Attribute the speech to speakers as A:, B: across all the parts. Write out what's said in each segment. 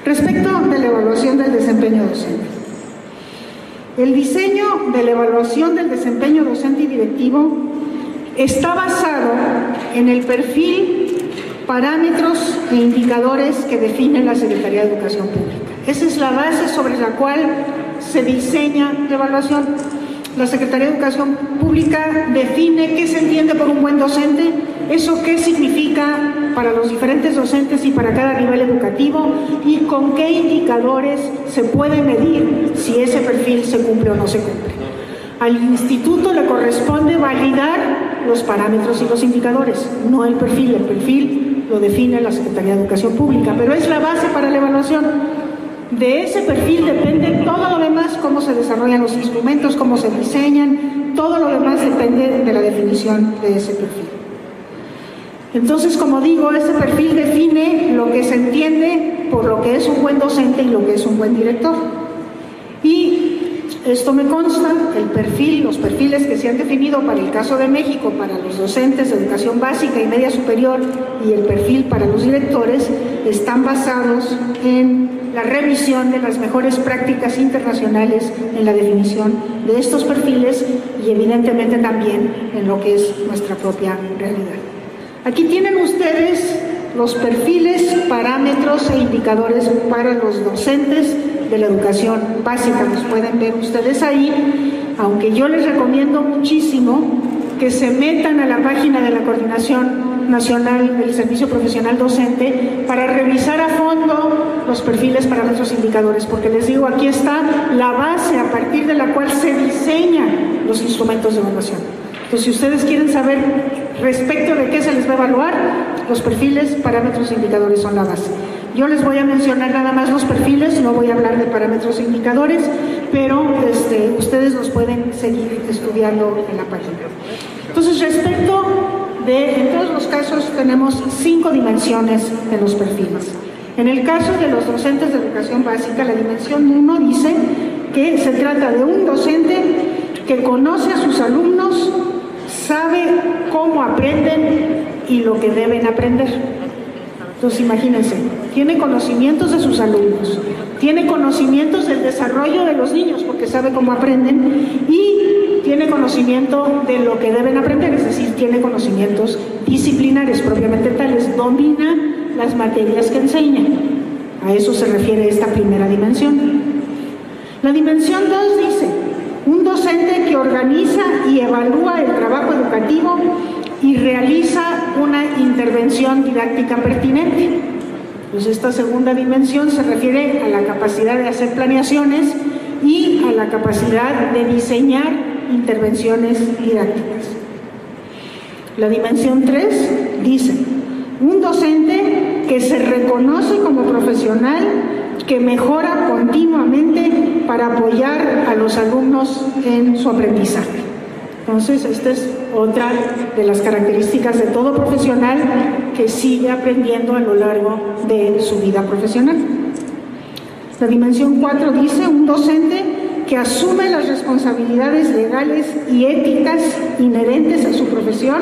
A: Respecto de la evaluación del desempeño docente. El diseño de la evaluación del desempeño docente y directivo está basado en el perfil, parámetros e indicadores que define la Secretaría de Educación Pública. Esa es la base sobre la cual se diseña la evaluación. La Secretaría de Educación Pública define qué se entiende por un buen docente, eso qué significa para los diferentes docentes y para cada nivel educativo, y con qué indicadores se puede medir si ese perfil se cumple o no se cumple. Al instituto le corresponde validar los parámetros y los indicadores, no el perfil. El perfil lo define la Secretaría de Educación Pública, pero es la base para la evaluación. De ese perfil depende todo lo demás, cómo se desarrollan los instrumentos, cómo se diseñan, todo lo demás depende de la definición de ese perfil. Entonces, como digo, ese perfil define lo que se entiende por lo que es un buen docente y lo que es un buen director. Y esto me consta, los perfiles que se han definido para el caso de México, para los docentes de educación básica y media superior, y el perfil para los directores, están basados en la revisión de las mejores prácticas internacionales en la definición de estos perfiles y evidentemente también en lo que es nuestra propia realidad. Aquí tienen ustedes los perfiles, parámetros e indicadores para los docentes de la educación básica. Los pueden ver ustedes ahí, aunque yo les recomiendo muchísimo que se metan a la página de la Coordinación Nacional del Servicio Profesional Docente para revisar a fondo los perfiles, parámetros e indicadores, porque les digo, aquí está la base a partir de la cual se diseñan los instrumentos de evaluación. Entonces, si ustedes quieren saber respecto de qué se les va a evaluar, los perfiles, parámetros e indicadores son la base. Yo les voy a mencionar nada más los perfiles, no voy a hablar de parámetros e indicadores, pero ustedes los pueden seguir estudiando en la página. Entonces, en todos los casos tenemos 5 dimensiones en los perfiles. En el caso de los docentes de educación básica, la dimensión 1 dice que se trata de un docente que conoce a sus alumnos, sabe cómo aprenden y lo que deben aprender. Entonces, imagínense, tiene conocimientos de sus alumnos, tiene conocimientos del desarrollo de los niños porque sabe cómo aprenden, y tiene conocimiento de lo que deben aprender, es decir, tiene conocimientos disciplinares propiamente tales, domina las materias que enseña. A eso se refiere esta primera dimensión. La dimensión 2 dice, un docente que organiza y evalúa el trabajo educativo y realiza una intervención didáctica pertinente. Pues esta segunda dimensión se refiere a la capacidad de hacer planeaciones y a la capacidad de diseñar intervenciones didácticas. La dimensión 3 dice, un docente que se reconoce como profesional, que mejora continuamente para apoyar a los alumnos en su aprendizaje. Entonces, esta es otra de las características de todo profesional que sigue aprendiendo a lo largo de su vida profesional. La dimensión 4 dice, un docente que asume las responsabilidades legales y éticas inherentes a su profesión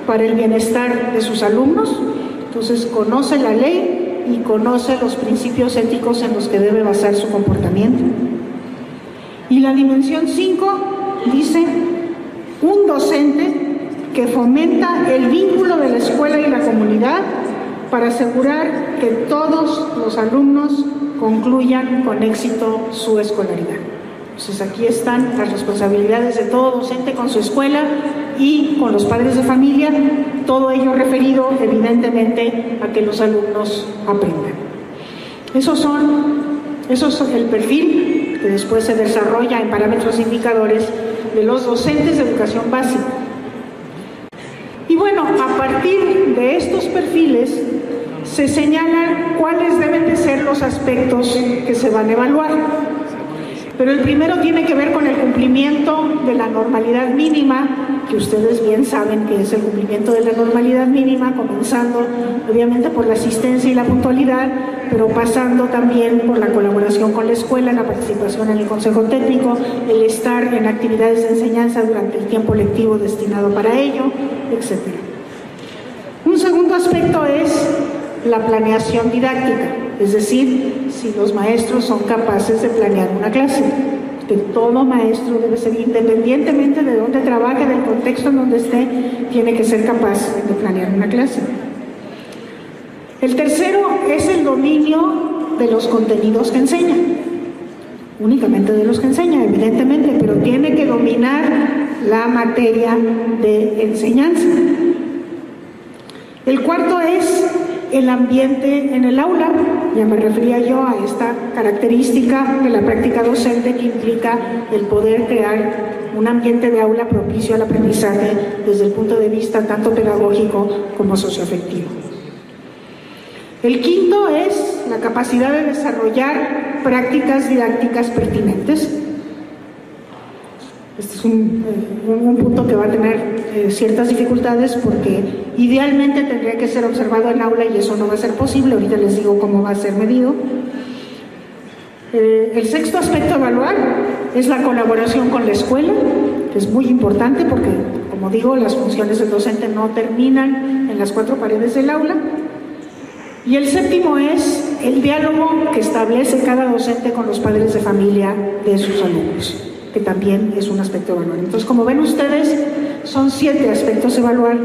A: para el bienestar de sus alumnos. Entonces, conoce la ley y conoce los principios éticos en los que debe basar su comportamiento. Y la dimensión 5 dice, un docente que fomenta el vínculo de la escuela y la comunidad para asegurar que todos los alumnos concluyan con éxito su escolaridad. Entonces, aquí están las responsabilidades de todo docente con su escuela y con los padres de familia, todo ello referido evidentemente a que los alumnos aprendan. Esos son el perfil que después se desarrolla en parámetros e indicadores de los docentes de educación básica. Y bueno, a partir de estos perfiles se señalan cuáles deben de ser los aspectos que se van a evaluar. Pero el primero tiene que ver con el cumplimiento de la normalidad mínima, que ustedes bien saben que es el cumplimiento de la normalidad mínima, comenzando obviamente por la asistencia y la puntualidad, pero pasando también por la colaboración con la escuela, la participación en el consejo técnico, el estar en actividades de enseñanza durante el tiempo lectivo destinado para ello, etc. Un segundo aspecto es la planeación didáctica. es decir, si los maestros son capaces de planear una clase, que todo maestro debe ser, independientemente de dónde trabaje, del contexto en donde esté, tiene que ser capaz de planear una clase. El tercero es el dominio de los contenidos que enseña, únicamente de los que enseña, evidentemente, pero tiene que dominar la materia de enseñanza. El cuarto es el ambiente en el aula. Ya me refería yo a esta característica de la práctica docente que implica el poder crear un ambiente de aula propicio al aprendizaje desde el punto de vista tanto pedagógico como socioafectivo. El quinto es la capacidad de desarrollar prácticas didácticas pertinentes. Este es un punto que va a tener ciertas dificultades porque idealmente tendría que ser observado en aula y eso no va a ser posible. Ahorita les digo cómo va a ser medido. El sexto aspecto a evaluar es la colaboración con la escuela, que es muy importante porque, como digo, las funciones del docente no terminan en las cuatro paredes del aula. Y el séptimo es el diálogo que establece cada docente con los padres de familia de sus alumnos, que también es un aspecto a evaluar. Entonces, como ven ustedes, son 7 aspectos a evaluar,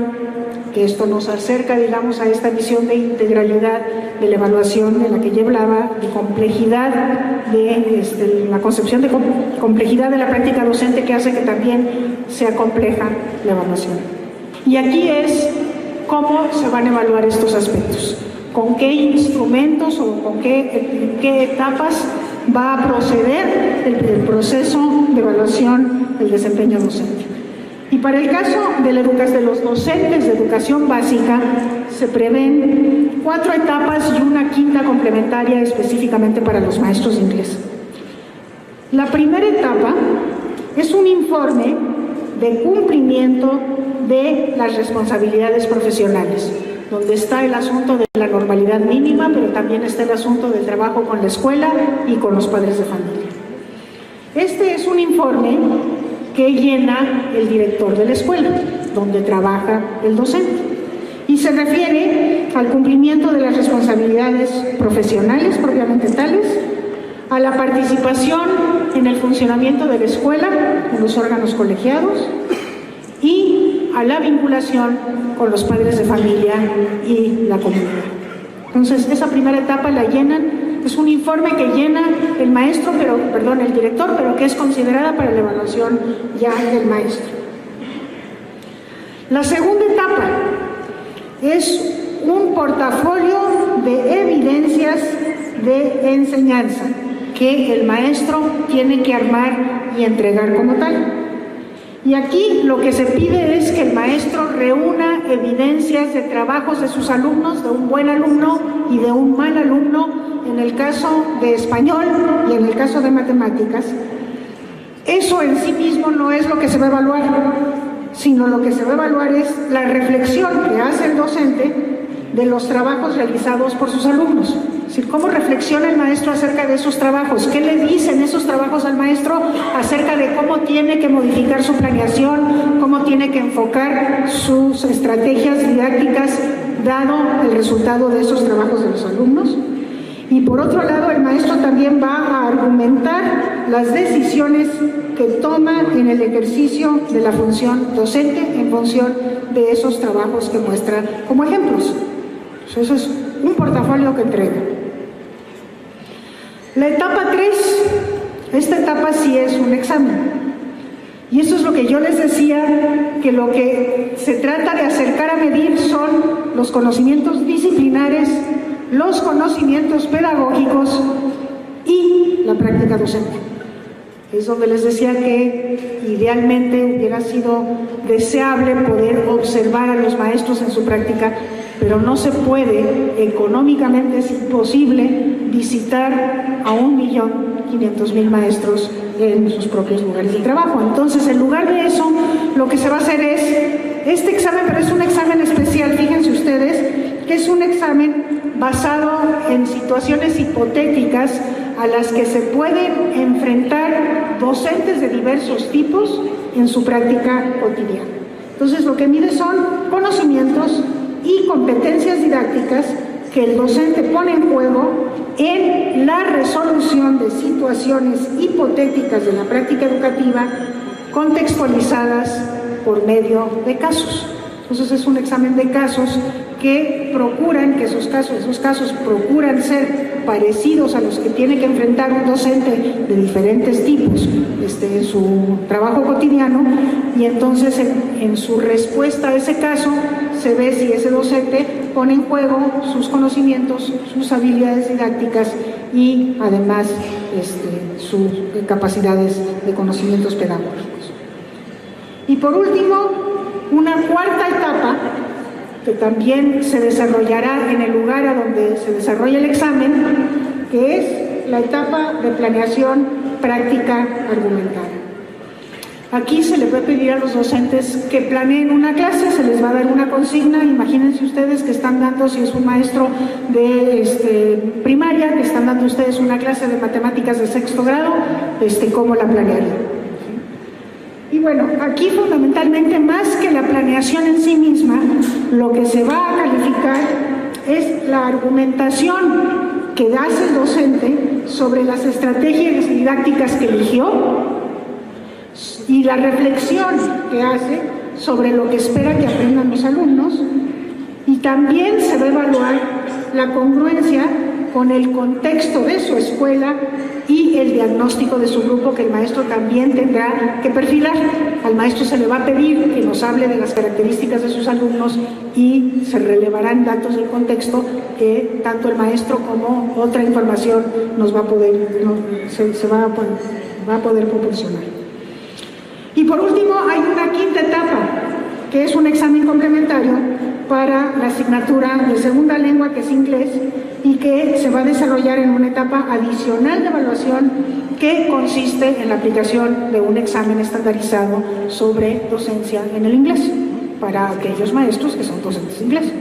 A: que esto nos acerca, digamos, a esta visión de integralidad de la evaluación de la que ya hablaba, de complejidad, de la concepción de complejidad de la práctica docente que hace que también sea compleja la evaluación. Y aquí es cómo se van a evaluar estos aspectos, con qué instrumentos o con qué etapas va a proceder el proceso de evaluación del desempeño docente. Y para el caso de los docentes de educación básica, se prevén 4 etapas y una quinta complementaria específicamente para los maestros de inglés. La primera etapa es un informe de cumplimiento de las responsabilidades profesionales, donde está el asunto de la normalidad mínima, pero también está el asunto del trabajo con la escuela y con los padres de familia. Este es un informe que llena el director de la escuela, donde trabaja el docente, y se refiere al cumplimiento de las responsabilidades profesionales propiamente tales, a la participación en el funcionamiento de la escuela, en los órganos colegiados, y a la vinculación con los padres de familia y la comunidad. Entonces, esa primera etapa la llenan. Es un informe que llena el maestro, el director, pero que es considerada para la evaluación ya del maestro. La segunda etapa es un portafolio de evidencias de enseñanza que el maestro tiene que armar y entregar como tal. Y aquí lo que se pide es que el maestro reúna evidencias de trabajos de sus alumnos, de un buen alumno y de un mal alumno, en el caso de español y en el caso de matemáticas. Eso en sí mismo no es lo que se va a evaluar, sino lo que se va a evaluar es la reflexión que hace el docente de los trabajos realizados por sus alumnos. Es decir, cómo reflexiona el maestro acerca de esos trabajos, qué le dicen esos trabajos al maestro acerca de cómo tiene que modificar su planeación, cómo tiene que enfocar sus estrategias didácticas dado el resultado de esos trabajos de los alumnos. Y por otro lado, el maestro también va a argumentar las decisiones que toma en el ejercicio de la función docente en función de esos trabajos que muestra como ejemplos. Eso es un portafolio que entrega. La etapa 3, esta etapa sí es un examen. Y eso es lo que yo les decía, que lo que se trata de acercar a medir son los conocimientos disciplinares, los conocimientos pedagógicos y la práctica docente. Es donde les decía que idealmente hubiera sido deseable poder observar a los maestros en su práctica, pero no se puede, económicamente es imposible visitar a 1.500.000 maestros en sus propios lugares de trabajo. Entonces, en lugar de eso, lo que se va a hacer es este examen, pero es un examen especial, fíjense ustedes, que es un examen basado en situaciones hipotéticas a las que se pueden enfrentar docentes de diversos tipos en su práctica cotidiana. Entonces, lo que mide son conocimientos y competencias didácticas que el docente pone en juego en la resolución de situaciones hipotéticas de la práctica educativa contextualizadas por medio de casos. Entonces es un examen de casos que procuran, que esos casos procuran ser parecidos a los que tiene que enfrentar un docente de diferentes tipos en su trabajo cotidiano, y entonces en su respuesta a ese caso se ve si ese docente pone en juego sus conocimientos, sus habilidades didácticas y además sus capacidades de conocimientos pedagógicos. Y por último, una cuarta etapa que también se desarrollará en el lugar a donde se desarrolla el examen, que es la etapa de planeación práctica argumentada. Aquí se les va a pedir a los docentes que planeen una clase, se les va a dar una consigna. Imagínense ustedes que están dando, si es un maestro de primaria, que están dando ustedes una clase de matemáticas de 6º grado, ¿cómo la planearían? Y bueno, aquí fundamentalmente, más que la planeación en sí misma, lo que se va a calificar es la argumentación que hace el docente sobre las estrategias didácticas que eligió y la reflexión que hace sobre lo que espera que aprendan los alumnos, y también se va a evaluar la congruencia con el contexto de su escuela y el diagnóstico de su grupo, que el maestro también tendrá que perfilar. Al maestro se le va a pedir que nos hable de las características de sus alumnos y se relevarán datos del contexto que tanto el maestro como otra información nos va a poder, va a poder proporcionar. Y por último, hay una quinta etapa, que es un examen complementario para la asignatura de segunda lengua, que es inglés, y que se va a desarrollar en una etapa adicional de evaluación que consiste en la aplicación de un examen estandarizado sobre docencia en el inglés para aquellos maestros que son docentes de inglés.